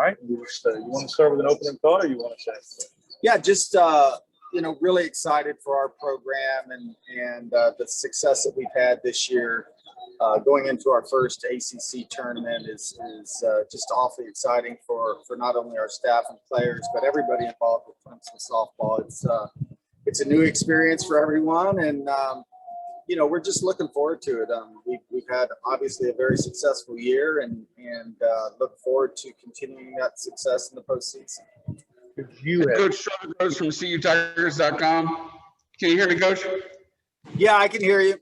right. You want to start with an opening thought, or you want to say? Yeah, just really excited for our program and the success that we've had this year. Going into our first ACC tournament is just awfully exciting for not only our staff and players, but everybody involved with Clemson softball. It's a new experience for everyone, and we're just looking forward to it. We've had obviously a very successful year, and look forward to continuing that success in the postseason. Coach John Rittman from CUTigers.com. Can you hear me, Coach? Yeah, I can hear you.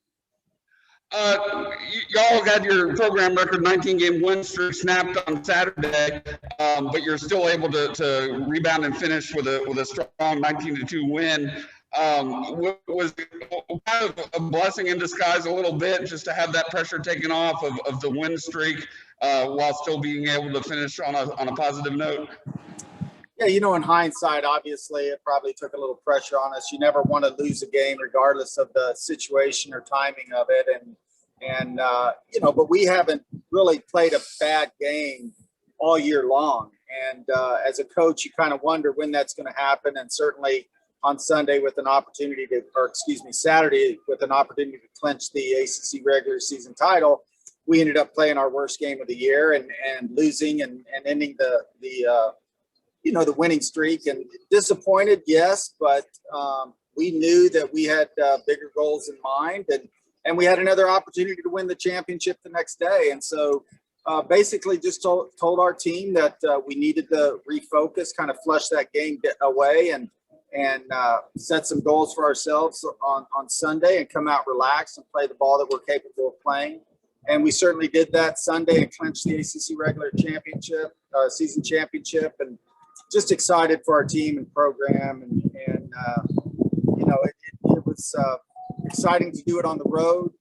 Y'all got your program record 19-game win streak snapped on Saturday, but you're still able to rebound and finish with a strong 19-2 win. Was kind of a blessing in disguise a little bit just to have that pressure taken off of the win streak while still being able to finish on a positive note? Yeah, in hindsight, obviously, it probably took a little pressure on us. You never want to lose a game regardless of the situation or timing of it. But we haven't really played a bad game all year long. And as a coach, you kind of wonder when that's going to happen. And certainly on Saturday with an opportunity to clinch the ACC regular season title, we ended up playing our worst game of the year and losing and ending the winning streak. And disappointed, yes, but we knew that we had bigger goals in mind, and we had another opportunity to win the championship the next day. And so basically just told our team that we needed to refocus, kind of flush that game away and set some goals for ourselves on Sunday and come out relaxed and play the ball that we're capable of playing. And we certainly did that Sunday and clinched the ACC regular championship, season championship, and just excited for our team and program. It was exciting to do it on the road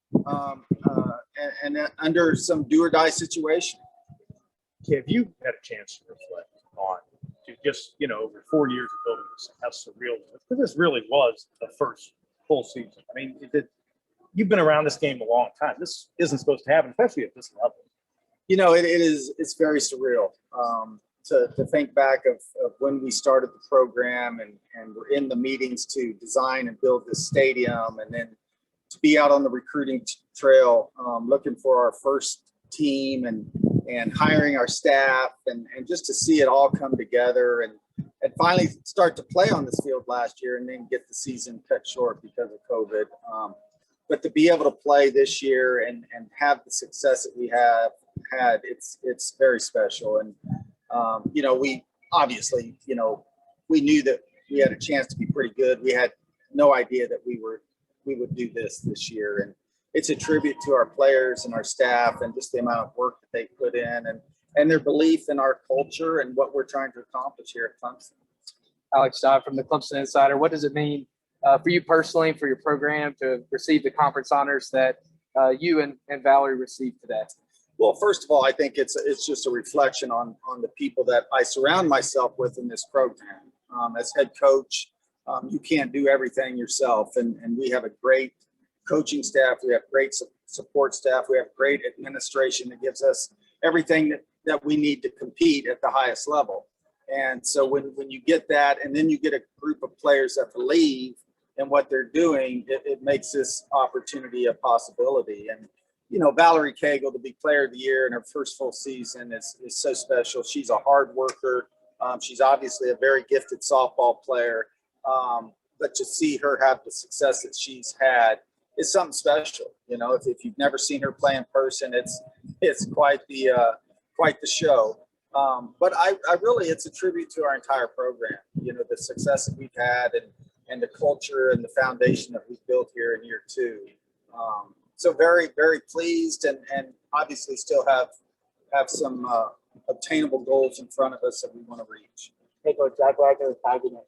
and under some do or die situation. Have you had a chance to reflect on just, over 4 years of building this, how surreal it was? Because this really was the first full season. I mean, you've been around this game a long time. This isn't supposed to happen, especially at this level. It's very surreal to think back of when we started the program and we're in the meetings to design and build this stadium, and then to be out on the recruiting trail looking for our first team and hiring our staff and just to see it all come together and finally start to play on this field last year and then get the season cut short because of COVID. But to be able to play this year and have the success that we have had, it's very special. And, we obviously, we knew that we had a chance to be pretty good. We had no idea that we would do this year. And it's a tribute to our players and our staff and just the amount of work that they put in and their belief in our culture and what we're trying to accomplish here at Clemson. Alex Dodd from the Clemson Insider. What does it mean for you personally, for your program, to receive the conference honors that you and Valerie received today? Well, first of all, I think it's just a reflection on the people that I surround myself with in this program. As head coach, you can't do everything yourself, and we have a great coaching staff. We have great support staff. We have great administration that gives us everything that we need to compete at the highest level. And so when you get that, and then you get a group of players that believe in what they're doing, it makes this opportunity a possibility. And Valerie Cagle to be Player of the Year in her first full season is so special. She's a hard worker. She's obviously a very gifted softball player. But to see her have the success that she's had is something special. If you've never seen her play in person, it's quite the show. But I really, it's a tribute to our entire program. The success that we've had and the culture and the foundation that we've built here in year two. So very, very pleased and obviously still have some obtainable goals in front of us that we want to reach. Hey, Coach, Jack Wagner with Wagner.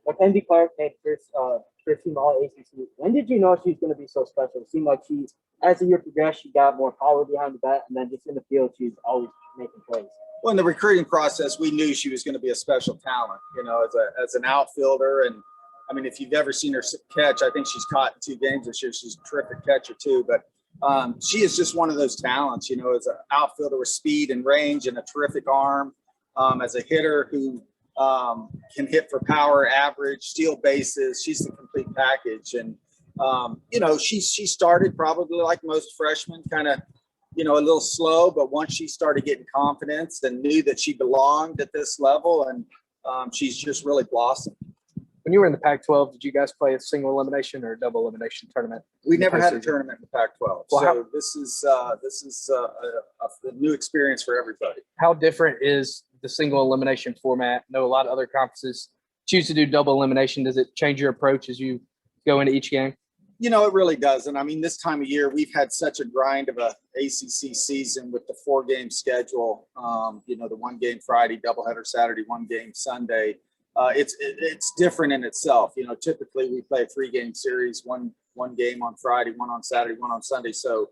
Mckenzie Bark made first team all ACC. When did you know she was going to be so special? It seemed like as the year progressed, she got more power behind the bat, and then just in the field, she's always making plays. Well, in the recruiting process, we knew she was going to be a special talent, as an outfielder. And I mean, if you've ever seen her catch, I think she's caught in 2 games this year. She's a terrific catcher too, but she is just one of those talents, as an outfielder with speed and range and a terrific arm. as a hitter who can hit for power, average, steal bases. She's the complete package. And, you know, she started probably like most freshmen, kind of, you know, a little slow, but once she started getting confidence and knew that she belonged at this level, and she's just really blossomed. When you were in the Pac-12, did you guys play a single elimination or a double elimination tournament? We never had a tournament in the Pac-12, Well, so this is a new experience for everybody. How different is the single elimination format? I know a lot of other conferences choose to do double elimination. Does it change your approach as you go into each game? You know, it really doesn't. I mean, this time of year, we've had such a grind of a ACC season with the 4-game schedule. You know, the 1-game Friday, doubleheader Saturday, 1-game Sunday. It's different in itself. You know, typically we play a 3-game series, one game on Friday, one on Saturday, one on Sunday. So,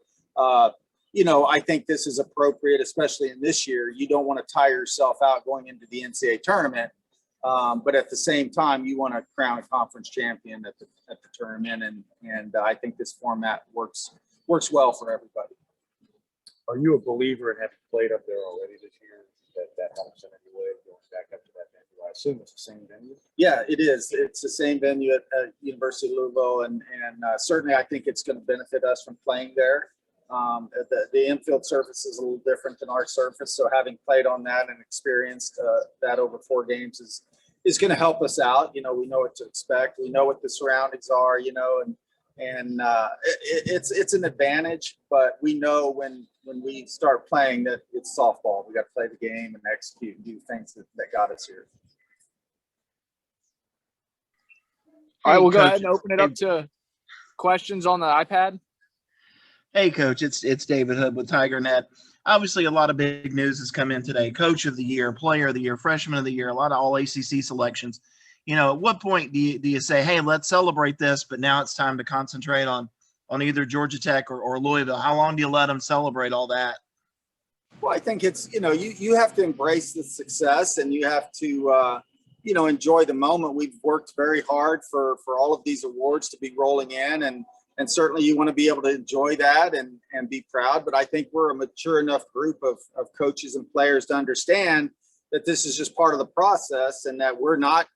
you know, I think this is appropriate, especially in this year. You don't want to tire yourself out going into the NCAA tournament. But at the same time, you want to crown a conference champion at the tournament, and I think this format works well for everybody. Are you a believer in having played up there already this year that helps in any way going back up to that venue? I assume it's the same venue. Yeah, it is. It's the same venue at University of Louisville, and certainly I think it's going to benefit us from playing there. The infield surface is a little different than our surface, so having played on that and experienced that over 4 games is going to help us out. You know, we know what to expect. We know what the surroundings are. You know, and it's an advantage. But we know when we start playing that it's softball. We got to play the game and execute and do things that got us here. All right, we'll go Coach, ahead and open it up to questions on the iPad. Hey, Coach, it's David Hood with TigerNet. Obviously, a lot of big news has come in today. Coach of the year, player of the year, freshman of the year, a lot of all ACC selections. You know, at what point do you say, hey, let's celebrate this, but now it's time to concentrate on either Georgia Tech or Louisville? How long do you let them celebrate all that? Well, I think it's, you know, you have to embrace the success, and you have to, you know, enjoy the moment. We've worked very hard for all of these awards to be rolling in, and certainly you want to be able to enjoy that and be proud. But I think we're a mature enough group of coaches and players to understand that this is just part of the process, and that we're not,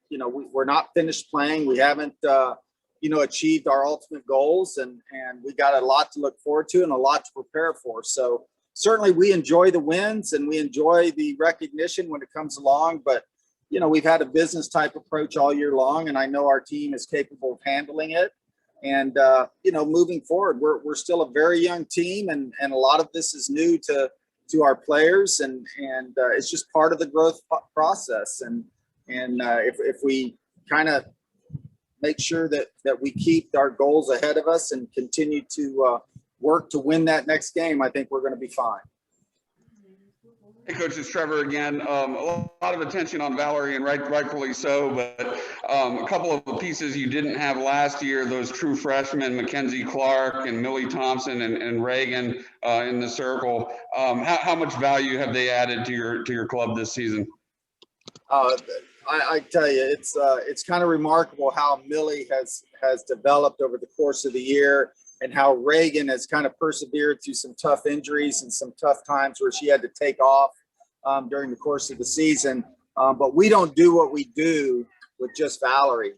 you know, we're not finished playing. We haven't, you know, achieved our ultimate goals, and we got a lot to look forward to and a lot to prepare for. So certainly we enjoy the wins and we enjoy the recognition when it comes along, but you know, we've had a business type approach all year long, and I know our team is capable of handling it. And, you know, moving forward, we're still a very young team, and a lot of this is new to our players, and it's just part of the growth process. And if we kind of make sure that we keep our goals ahead of us and continue to work to win that next game, I think we're going to be fine. Hey, Coach, it's Trevor again. A lot of attention on Valerie, and rightfully so, but a couple of the pieces you didn't have last year, those true freshmen, Mckenzie Bark and Millie Thompson and Reagan in the circle. How much value have they added to your club this season? I tell you, it's kind of remarkable how Millie has developed over the course of the year, and how Reagan has kind of persevered through some tough injuries and some tough times where she had to take off during the course of the season. But we don't do what we do with just Valerie.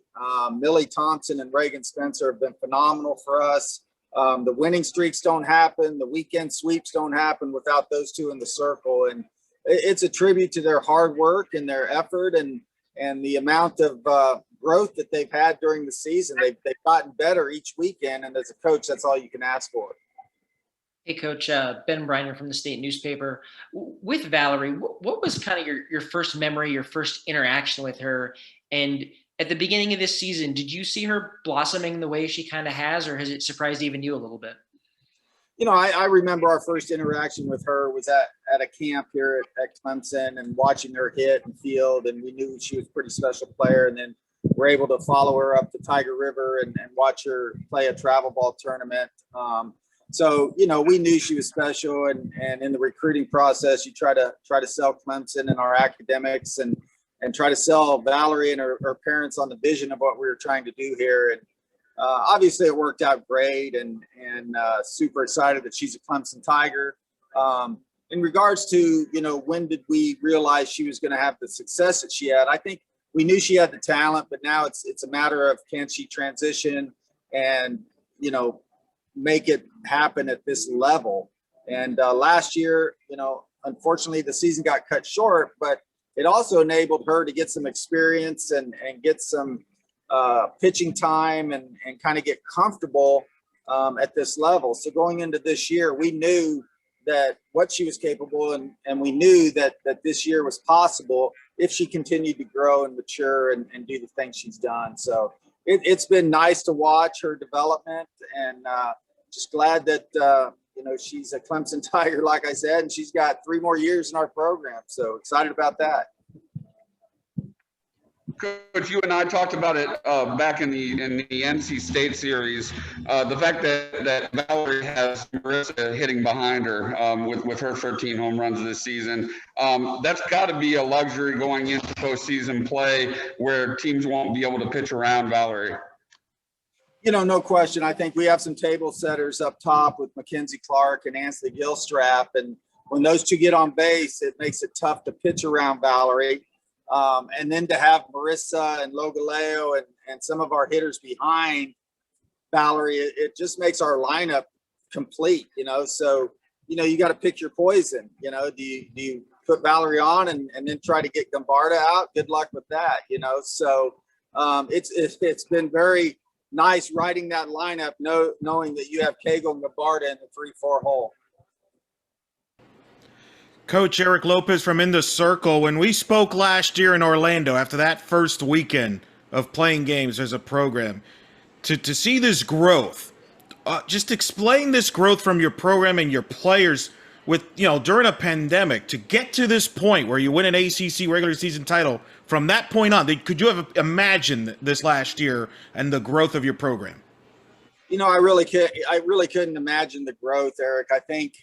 Millie Thompson and Reagan Spencer have been phenomenal for us. The winning streaks don't happen. The weekend sweeps don't happen without those two in the circle. And it's a tribute to their hard work and their effort and the amount of growth that they've had during the season. They've gotten better each weekend, and as a coach, that's all you can ask for. Hey, Coach, Ben Briner from the State Newspaper. With Valerie, what was kind of your first memory, your first interaction with her? And at the beginning of this season, did you see her blossoming the way she kind of has, or has it surprised even you a little bit? You know, I remember our first interaction with her was at a camp here at Clemson, and watching her hit and field, and we knew she was a pretty special player. And then we're able to follow her up the Tiger River and watch her play a travel ball tournament. So, you know, we knew she was special, and in the recruiting process, you try to sell Clemson and our academics and try to sell Valerie and her parents on the vision of what we were trying to do here. And obviously it worked out great, and super excited that she's a Clemson Tiger. in regards to, when did we realize she was going to have the success that she had? I think we knew she had the talent, but now it's a matter of, can she transition and, make it happen at this level? And last year, unfortunately the season got cut short, but it also enabled her to get some experience and get some pitching time and kind of get comfortable at this level. So going into this year, we knew that what she was capable, and we knew that this year was possible if she continued to grow and mature and do the things she's done. So it's been nice to watch her development, and just glad that she's a Clemson Tiger, like I said, and she's got 3 more years in our program. So excited about that. Coach, you and I talked about it back in the NC State series. The fact that Valerie has Marissa hitting behind her with her 13 home runs this season, that's got to be a luxury going into postseason play where teams won't be able to pitch around Valerie. No question. I think we have some table setters up top with Mckenzie Bark and Ansley Gilstrap, and when those two get on base, it makes it tough to pitch around Valerie. And then to have Marissa and Logaleo and some of our hitters behind Valerie, it just makes our lineup complete, So, you got to pick your poison. Do you put Valerie on and then try to get Gambarda out? Good luck with that, So it's been very nice riding that lineup, knowing that you have Cagle and Gambarda in the 3-4 hole. Coach Eric Lopez from In the Circle. When we spoke last year in Orlando after that first weekend of playing games as a program, to see this growth, just explain this growth from your program and your players with, during a pandemic to get to this point where you win an ACC regular season title. From that point on, could you have imagined this last year and the growth of your program? I really couldn't imagine the growth, Eric. I think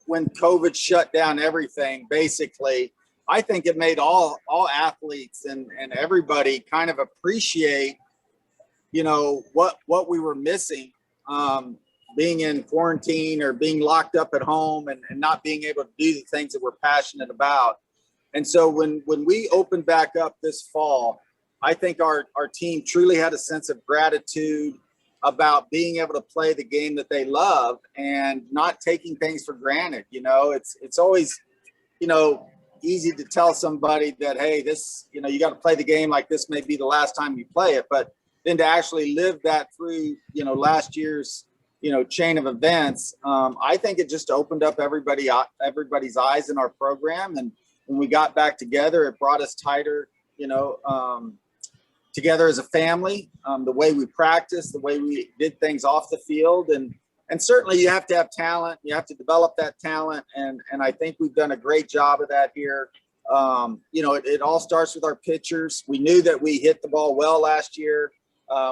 when COVID shut down everything, basically, I think it made all athletes and everybody kind of appreciate, what we were missing, being in quarantine or being locked up at home and not being able to do the things that we're passionate about. And so when we opened back up this fall, I think our team truly had a sense of gratitude about being able to play the game that they love and not taking things for granted. It's always, easy to tell somebody that, hey, this, you got to play the game like this may be the last time you play it. But then to actually live that through, last year's, chain of events, I think it just opened up everybody's eyes in our program. And when we got back together, it brought us tighter, together as a family, the way we practiced, the way we did things off the field. And certainly you have to have talent. You have to develop that talent. And I think we've done a great job of that here. It all starts with our pitchers. We knew that we hit the ball well last year.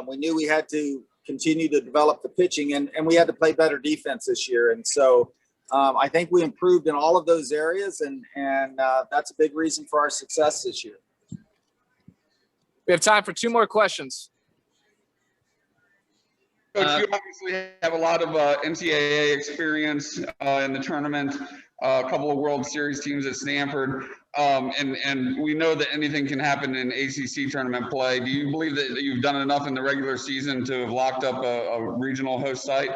We knew we had to continue to develop the pitching, and we had to play better defense this year. And so I think we improved in all of those areas, and that's a big reason for our success this year. We have time for 2 more questions. Coach, you obviously have a lot of NCAA experience in the tournament, a couple of World Series teams at Stanford, and we know that anything can happen in ACC tournament play. Do you believe that you've done enough in the regular season to have locked up a regional host site?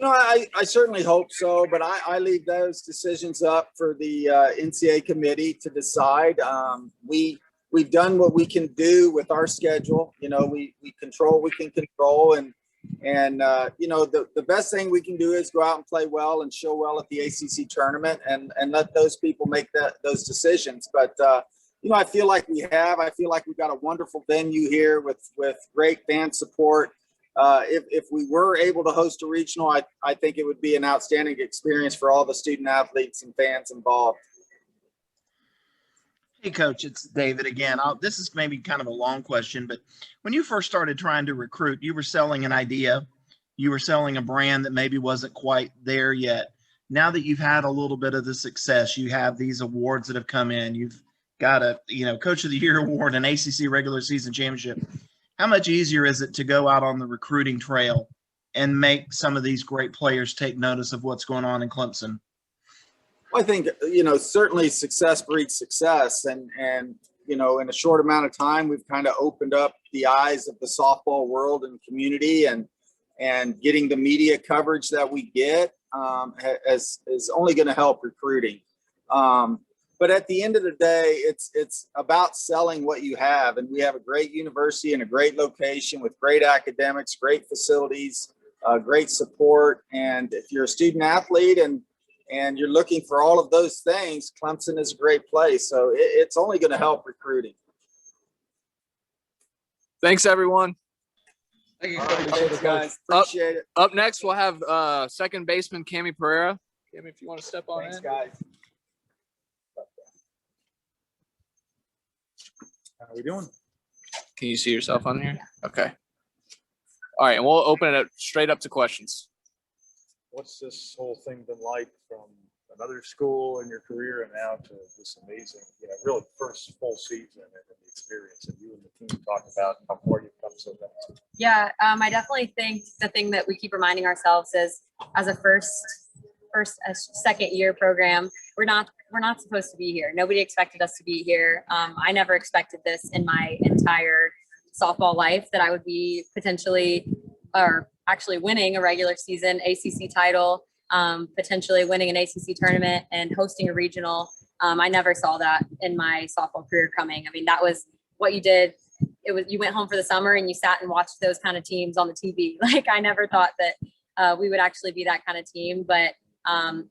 I certainly hope so, but I leave those decisions up for the NCAA committee to decide. We've done what we can do with our schedule. We control what we can control, and the best thing we can do is go out and play well and show well at the ACC tournament, and let those people make those decisions. But I feel like we've got a wonderful venue here with great fan support. If we were able to host a regional, I think it would be an outstanding experience for all the student athletes and fans involved. Hey, Coach, it's David again. This is maybe kind of a long question, but when you first started trying to recruit, you were selling an idea. You were selling a brand that maybe wasn't quite there yet. Now that you've had a little bit of the success, you have these awards that have come in. You've got a Coach of the Year award, an ACC regular season championship. How much easier is it to go out on the recruiting trail and make some of these great players take notice of what's going on in Clemson? Well, I think, certainly success breeds success. And, in a short amount of time, we've kind of opened up the eyes of the softball world and community, and getting the media coverage that we get is only going to help recruiting. But at the end of the day, it's about selling what you have. And we have a great university and a great location with great academics, great facilities, great support. And if you're a student athlete and you're looking for all of those things, Clemson is a great place. So it's only going to help recruiting. Thanks, everyone. Thank you, All Coach. right, Appreciate it, guys. Appreciate it. Up next, we'll have second baseman Cammy Pereira. Cammy, if you want to step on Thanks, in. guys. How are we doing? Can you see yourself on here? Okay. All right, and we'll open it up straight up to questions. What's this whole thing been like from another school in your career and now to this amazing, really first full season and the experience that you and the team talk about how far you've come so fast? Yeah, I definitely think the thing that we keep reminding ourselves is, as a second year program, we're not supposed to be here. Nobody expected us to be here. I never expected this in my entire softball life, that I would be potentially or actually winning a regular season ACC title, potentially winning an ACC tournament and hosting a regional. I never saw that in my softball career coming. I mean, that was what you did. You went home for the summer and you sat and watched those kind of teams on the TV. Like, I never thought that we would actually be that kind of team. But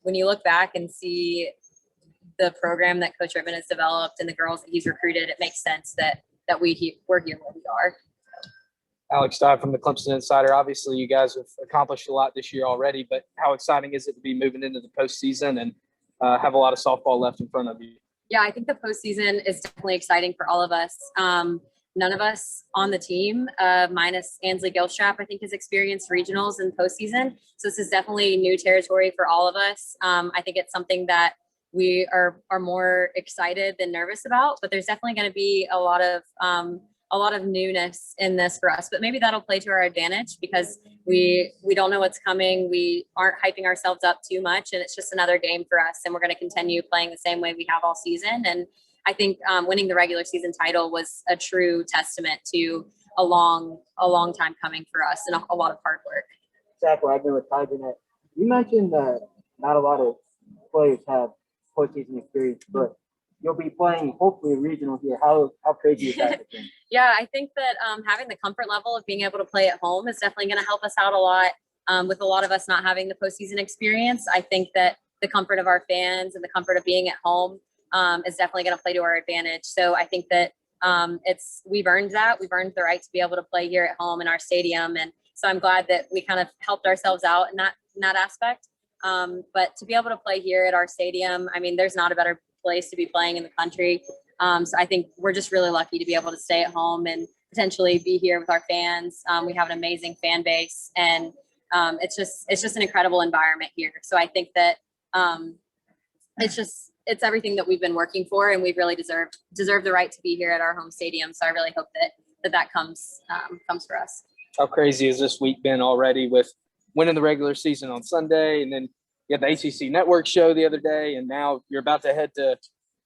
when you look back and see the program that Coach Rittman has developed and the girls that he's recruited, it makes sense that we're here where we are. Alex Dodd from the Clemson Insider. Obviously, you guys have accomplished a lot this year already, but how exciting is it to be moving into the postseason and have a lot of softball left in front of you? Yeah, I think the postseason is definitely exciting for all of us. None of us on the team, minus Ansley Gilstrap, I think, has experienced regionals and postseason. So this is definitely new territory for all of us. I think it's something that we are more excited than nervous about, but there's definitely going to be a lot of newness in this for us, but maybe that'll play to our advantage because we don't know what's coming. We aren't hyping ourselves up too much, and it's just another game for us. And we're going to continue playing the same way we have all season. And I think winning the regular season title was a true testament to a long time coming for us and a lot of hard work. Zach Wagner with TigerNet. You mentioned that not a lot of players have postseason experience, but you'll be playing hopefully a regional here. How crazy is that? Yeah, I think that having the comfort level of being able to play at home is definitely going to help us out a lot. With a lot of us not having the postseason experience, I think that the comfort of our fans and the comfort of being at home is definitely going to play to our advantage. So I think that we've earned that. We've earned the right to be able to play here at home in our stadium. And so I'm glad that we kind of helped ourselves out in that aspect. But to be able to play here at our stadium, I mean, there's not a better place to be playing in the country. So I think we're just really lucky to be able to stay at home and potentially be here with our fans. We have an amazing fan base, and it's just an incredible environment here. So I think that it's everything that we've been working for, and we've really deserved the right to be here at our home stadium. So I really hope that comes for us. How crazy has this week been already with winning the regular season on Sunday, and then you had the ACC Network show the other day, and now you're about to head to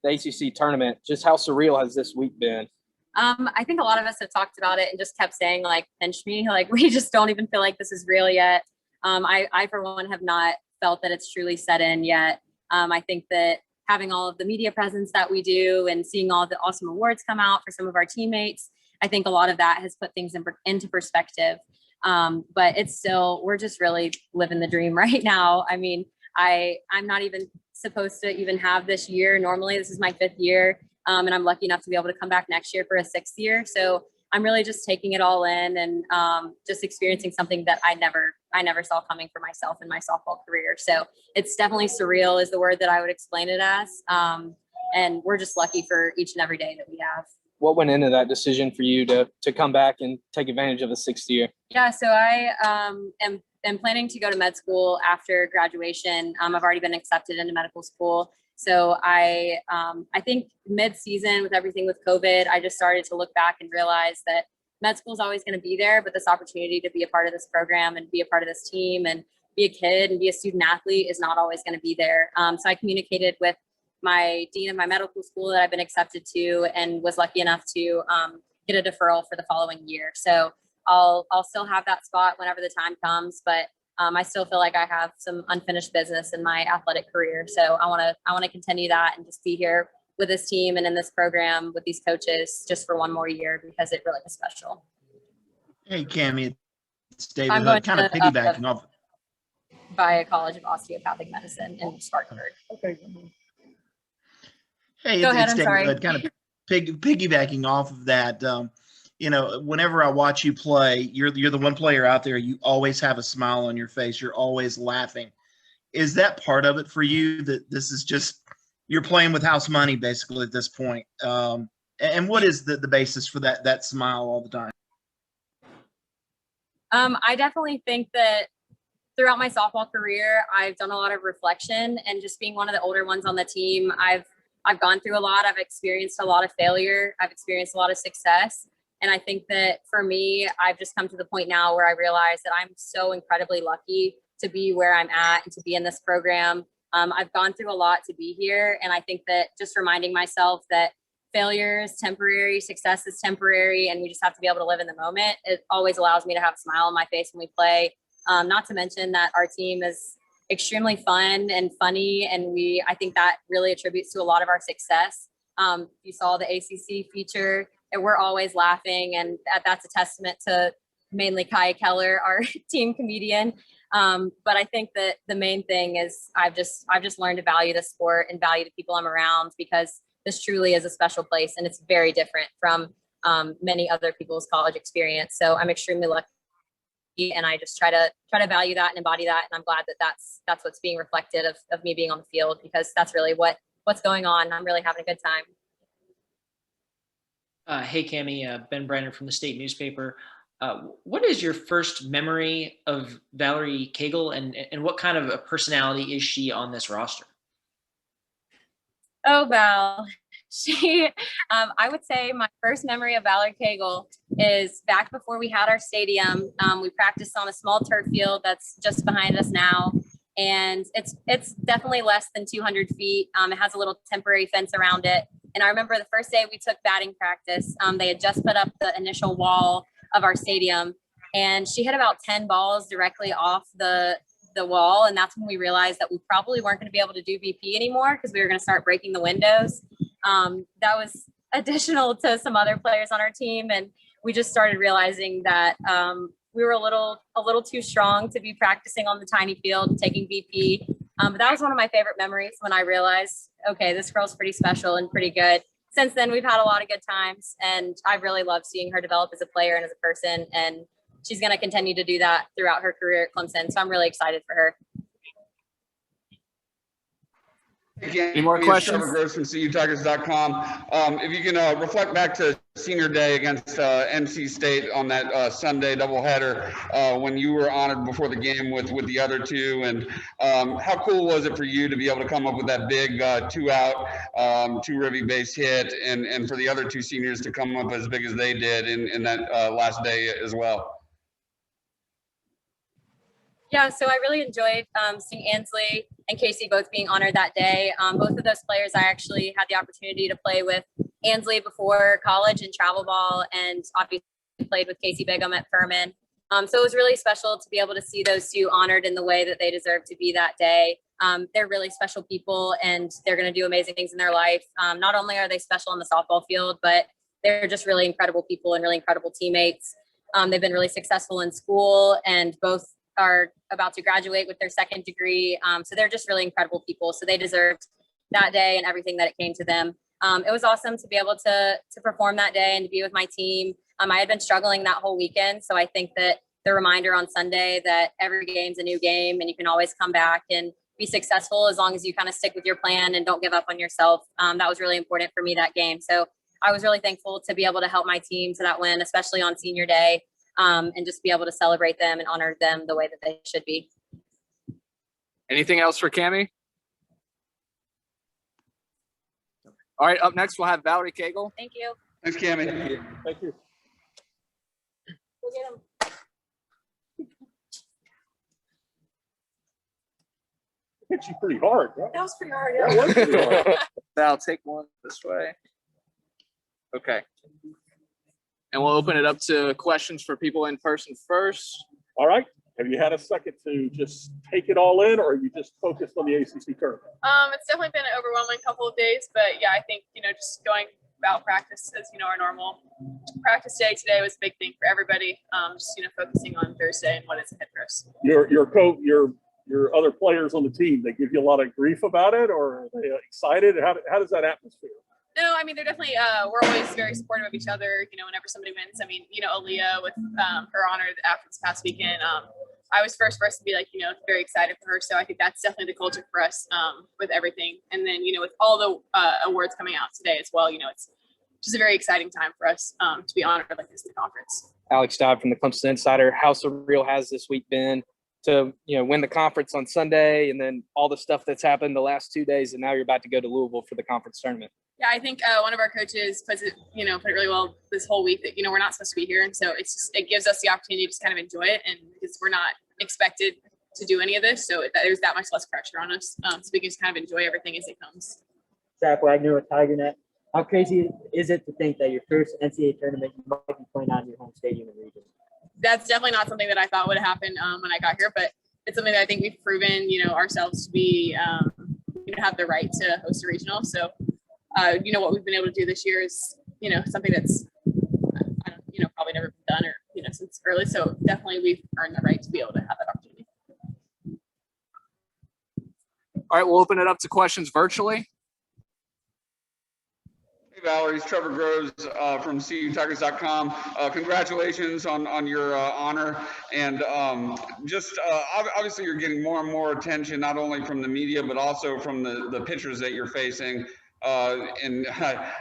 the ACC tournament. Just how surreal has this week been? I think a lot of us have talked about it and just kept saying, like, pinch me. Like, we just don't even feel like this is real yet. I for one, have not felt that it's truly set in yet. I think that having all of the media presence that we do and seeing all the awesome awards come out for some of our teammates, I think a lot of that has put things into perspective. But it's still, we're just really living the dream right now. I mean, I'm not even supposed to even have this year. Normally, this is my 5th year, and I'm lucky enough to be able to come back next year for a 6th year. So I'm really just taking it all in and just experiencing something that I never saw coming for myself in my softball career. So it's definitely surreal is the word that I would explain it as. And we're just lucky for each and every day that we have. What went into that decision for you to come back and take advantage of a 6th year? Yeah, so I am planning to go to med school after graduation. I've already been accepted into medical school. So I think mid-season with everything with COVID, I just started to look back and realize that med school is always going to be there, but this opportunity to be a part of this program and be a part of this team and be a kid and be a student athlete is not always going to be there. So I communicated with my dean of my medical school that I've been accepted to, and was lucky enough to get a deferral for the following year. So I'll still have that spot whenever the time comes, but I still feel like I have some unfinished business in my athletic career. So I want to continue that and just be here with this team and in this program with these coaches just for one more year, because it really is special. Hey, Cammy, it's David I'm Hood, going kind of to, piggybacking off. Via College of Osteopathic Medicine in Spartanburg. Okay. Hey, Go ahead, it's I'm David sorry. Hood, kind of piggybacking off of that. You know, whenever I watch you play, you're the one player out there. You always have a smile on your face. You're always laughing. Is that part of it for you? That this is just you're playing with house money basically at this point. And what is the basis for that smile all the time? I definitely think that throughout my softball career, I've done a lot of reflection, and just being one of the older ones on the team, I've gone through a lot. I've experienced a lot of failure. I've experienced a lot of success. And I think that for me, I've just come to the point now where I realize that I'm so incredibly lucky to be where I'm at and to be in this program. I've gone through a lot to be here. And I think that just reminding myself that failure is temporary, success is temporary, and we just have to be able to live in the moment. It always allows me to have a smile on my face when we play. Not to mention that our team is extremely fun and funny. And I think that really attributes to a lot of our success. You saw the ACC feature, and we're always laughing. And that's a testament to mainly Kai Keller, our team comedian. But I think that the main thing is I've just learned to value the sport and value the people I'm around, because this truly is a special place, and it's very different from many other people's college experience. So I'm extremely lucky, and I just try to value that and embody that. And I'm glad that that's what's being reflected of me being on the field, because that's really what's going on. I'm really having a good time. Hey, Cammy, Ben Brenner from the state newspaper. What is your first memory of Valerie Cagle, and what kind of a personality is she on this roster? Oh, Val. I would say my first memory of Valerie Cagle is back before we had our stadium. We practiced on a small turf field that's just behind us now. And it's definitely less than 200 feet. It has a little temporary fence around it. And I remember the first day we took batting practice, they had just put up the initial wall of our stadium, and she hit about 10 balls directly off the wall. And that's when we realized that we probably weren't going to be able to do BP anymore, because we were going to start breaking the windows. That was additional to some other players on our team. And we just started realizing that we were a little too strong to be practicing on the tiny field and taking BP. But that was one of my favorite memories, when I realized, okay, this girl's pretty special and pretty good. Since then, we've had a lot of good times, and I really love seeing her develop as a player and as a person. And she's going to continue to do that throughout her career at Clemson. So I'm really excited for her. Any more questions? Trevor Gross from CUTigers.com. If you can reflect back to senior day against NC State on that Sunday doubleheader, when you were honored before the game with the other two, and how cool was it for you to be able to come up with that big 2-out, 2 ribby base hit, and for the other two seniors to come up as big as they did in that last day as well? Yeah, so I really enjoyed seeing Ansley and Casey both being honored that day. Both of those players I actually had the opportunity to play with Ansley before college in travel ball, and obviously played with Casey Bigham at Furman. So it was really special to be able to see those two honored in the way that they deserve to be that day. They're really special people, and they're going to do amazing things in their life. Not only are they special on the softball field, but they're just really incredible people and really incredible teammates. They've been really successful in school, and both are about to graduate with their second degree. So they're just really incredible people. So they deserved that day and everything that it came to them. It was awesome to be able to perform that day and to be with my team. I had been struggling that whole weekend. So I think that the reminder on Sunday that every game's a new game, and you can always come back and be successful as long as you kind of stick with your plan and don't give up on yourself. That was really important for me that game. So I was really thankful to be able to help my team to that win, especially on senior day. And just be able to celebrate them and honor them the way that they should be. Anything else for Cammy? All right, up next we'll have Valerie Cagle. Thank you. Thanks, Cammy. Thank you. We'll get 'em. hit you pretty hard, right? That was pretty hard. That was pretty hard. I'll take one this way. Okay. And we'll open it up to questions for people in person first. All right. Have you had a second to just take it all in, or are you just focused on the ACC tournament? It's definitely been an overwhelming couple of days, but yeah, I think, just going about practice as, our normal practice day today was a big thing for everybody. Just, focusing on Thursday and what is ahead for us. Your coach, your other players on the team, they give you a lot of grief about it, or are they excited? How does that atmosphere? No, I mean, they're definitely, we're always very supportive of each other, whenever somebody wins. I mean, Aaliyah with her honor after this past weekend, I was first person to be like, very excited for her. So I think that's definitely the culture for us with everything. And then, with all the awards coming out today as well, it's just a very exciting time for us to be honored like this in the conference. Alex Dodd from the Clemson Insider. How surreal has this week been to, win the conference on Sunday and then all the stuff that's happened the last 2 days, and now you're about to go to Louisville for the conference tournament? Yeah, I think one of our coaches put it really well this whole week that, we're not supposed to be here. And so it gives us the opportunity to just kind of enjoy it. And because we're not expected to do any of this, so there's that much less pressure on us. So we can just kind of enjoy everything as it comes. Zach Wagner with TigerNet. How crazy is it to think that your first NCAA tournament you might be playing out in your home stadium and region? That's definitely not something that I thought would happen when I got here, but it's something that I think we've proven, ourselves to be, have the right to host a regional. So, what we've been able to do this year is, something that's, probably never been done or, since early. So definitely we've earned the right to be able to have that opportunity. All right, we'll open it up to questions virtually. Hey, Valerie, it's Trevor Groves from CUTigers.com. Congratulations on your honor. And obviously you're getting more and more attention, not only from the media, but also from the pitchers that you're facing. And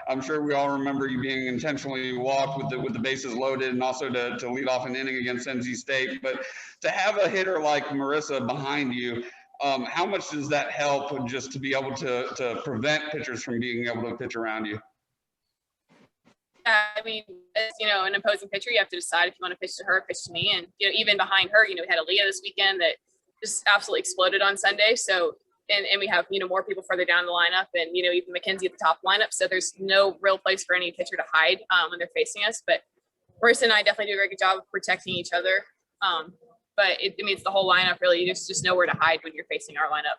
I'm sure we all remember you being intentionally walked with the bases loaded, and also to lead off an inning against NC State. But to have a hitter like Marissa behind you, how much does that help just to be able to prevent pitchers from being able to pitch around you? I mean, as an opposing pitcher, you have to decide if you want to pitch to her or pitch to me. And, even behind her, we had Aaliyah this weekend that just absolutely exploded on Sunday. So, and we have, more people further down the lineup, and, even Mckenzie at the top lineup. So there's no real place for any pitcher to hide when they're facing us. But Marissa and I definitely do a very good job of protecting each other. But it's the whole lineup, really. You just know where to hide when you're facing our lineup.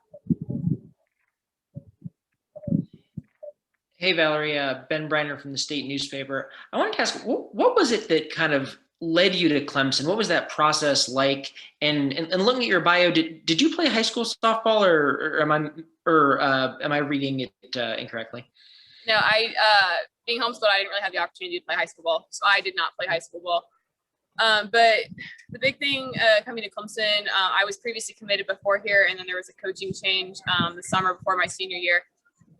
Hey, Valerie, Ben Briner from the State Newspaper. I wanted to ask, what was it that kind of led you to Clemson? What was that process like? And looking at your bio, did you play high school softball, or am I reading it incorrectly? No, being homeschooled, I didn't really have the opportunity to play high school ball, so I did not play high school ball. But the big thing coming to Clemson, I was previously committed before here, and then there was a coaching change the summer before my senior year.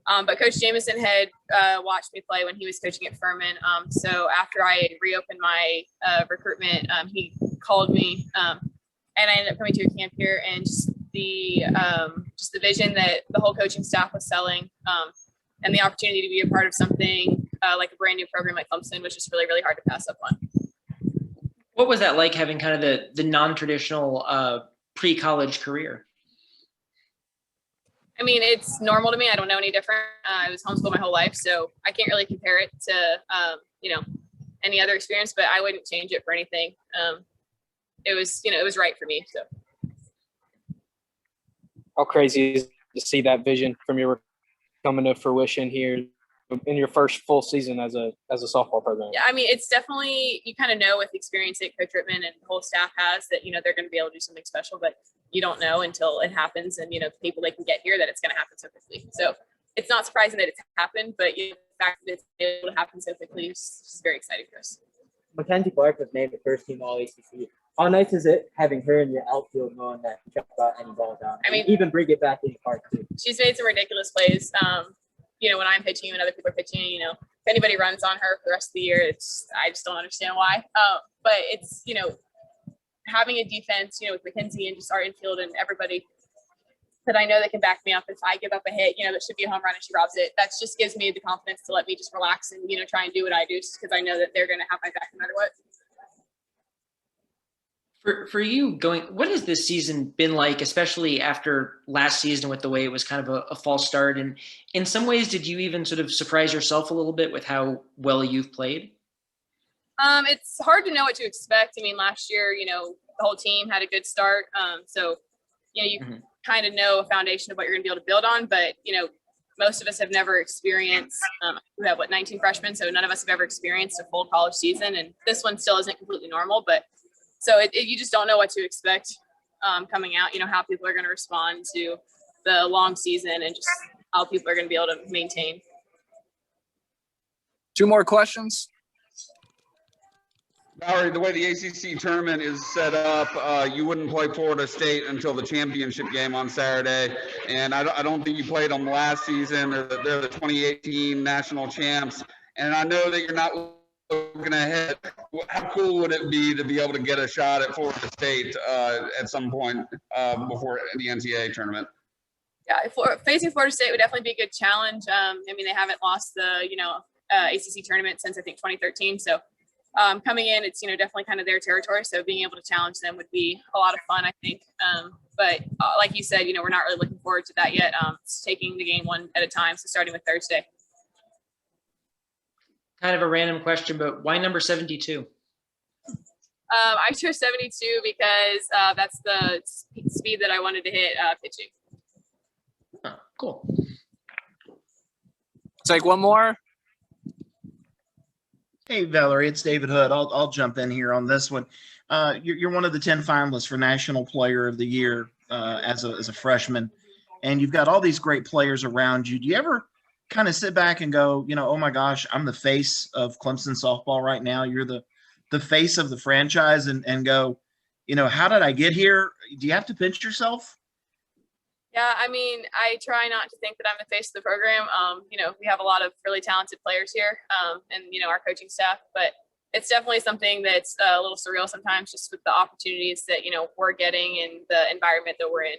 But Coach Jameson had watched me play when he was coaching at Furman. So after I had reopened my recruitment, he called me, and I ended up coming to a camp here, and just the vision that the whole coaching staff was selling, and the opportunity to be a part of something like a brand new program like Clemson was just really, really hard to pass up on. What was that like, having kind of the non-traditional pre-college career? I mean, it's normal to me. I don't know any different. I was homeschooled my whole life, so I can't really compare it to, any other experience, but I wouldn't change it for anything. It was right for me. So. How crazy is it to see that vision from your coming to fruition here in your first full season as a softball program? Yeah, I mean, it's definitely, you kind of know with the experience that Coach Rittman and the whole staff has that, they're going to be able to do something special, but you don't know until it happens, and, the people they can get here, that it's going to happen so quickly. So it's not surprising that it's happened, but the fact that it's able to happen so quickly is just very exciting for us. Mckenzie Bark was named the first team All ACC. How nice is it having her in your outfield, knowing that you check about any ball down? I mean, even bring it back in the park too. She's made some ridiculous plays. When I'm pitching and other people are pitching, if anybody runs on her for the rest of the year, I just don't understand why. But it's, having a defense, with Mckenzie and just our infield and everybody that I know that can back me up if I give up a hit, that should be a home run and she robs it. That just gives me the confidence to let me just relax and, try and do what I do, just because I know that they're going to have my back no matter what. For you going, what has this season been like, especially after last season with the way it was kind of a false start? And in some ways, did you even sort of surprise yourself a little bit with how well you've played? It's hard to know what to expect. I mean, last year, the whole team had a good start. So, you kind of know a foundation of what you're going to be able to build on. But, most of us have never experienced, we have 19 freshmen. So none of us have ever experienced a full college season. And this one still isn't completely normal. But so you just don't know what to expect coming out, how people are going to respond to the long season and just how people are going to be able to maintain. 2 more questions. Valerie, the way the ACC tournament is set up, you wouldn't play Florida State until the championship game on Saturday, and I don't think you played them last season. They're the 2018 national champs, and I know that you're not looking ahead. How cool would it be to be able to get a shot at Florida State at some point before the NCAA tournament? Yeah, facing Florida State would definitely be a good challenge. They haven't lost the ACC tournament since I think 2013, so. Coming in, it's, definitely kind of their territory. So being able to challenge them would be a lot of fun, I think. But like you said, we're not really looking forward to that yet. It's taking the game one at a time. So starting with Thursday. Kind of a random question, but why number 72? I chose 72 because that's the speed that I wanted to hit pitching. Oh, cool. Take one more. Hey, Valerie, it's David Hood. I'll jump in here on this one. You're one of the 10 finalists for National Player of the Year as a freshman, and you've got all these great players around you. Do you ever kind of sit back and go, oh my gosh, I'm the face of Clemson softball right now. You're the face of the franchise, and go, how did I get here? Do you have to pinch yourself? Yeah, I try not to think that I'm the face of the program. We have a lot of really talented players here, and our coaching staff. But it's definitely something that's a little surreal sometimes, just with the opportunities that we're getting and the environment that we're in.